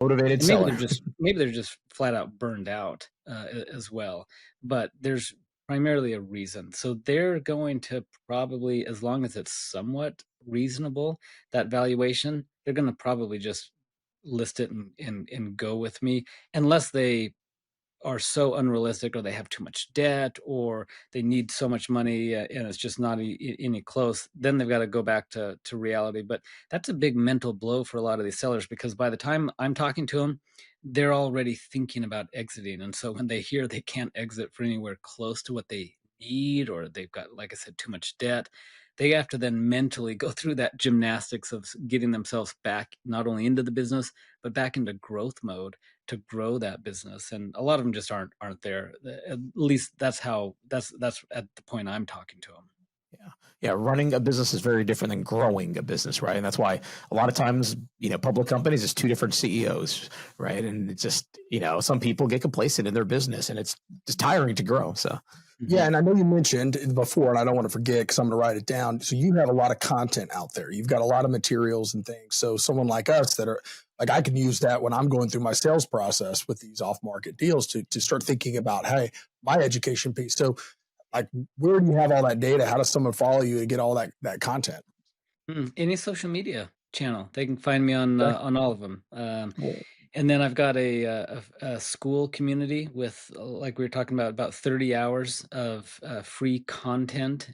Motivated And seller. maybe they're just flat out burned out as well. But there's primarily a reason. So they're going to probably, as long as it's somewhat reasonable, that valuation, they're going to probably just list it and go with me, unless they are so unrealistic, or they have too much debt, or they need so much money, and it's just not any close. Then they've got to go back to reality. But that's a big mental blow for a lot of these sellers, because by the time I'm talking to them, they're already thinking about exiting. And so when they hear they can't exit for anywhere close to what they need, or they've got, like I said, too much debt, they have to then mentally go through that gymnastics of getting themselves back not only into the business, but back into growth mode to grow that business. And a lot of them just aren't there. At least that's at the point I'm talking to them. Yeah. Yeah. Running a business is very different than growing a business, right? And that's why a lot of times, public companies is two different CEOs, right? And it's just, some people get complacent in their business and it's just tiring to grow. So, Yeah, Mhm. and I know you mentioned before, and I don't want to forget because I'm going to write it down. So you have a lot of content out there. You've got a lot of materials and things. So someone like us that are like, I can use that when I'm going through my sales process with these off-market deals to start thinking about, hey, my education piece. So like, where do you have all that data? How does someone follow you to get all that content? Any social media channel, they can find me Okay. on all of them. And then I've got a school community with, like we were talking about 30 hours of free content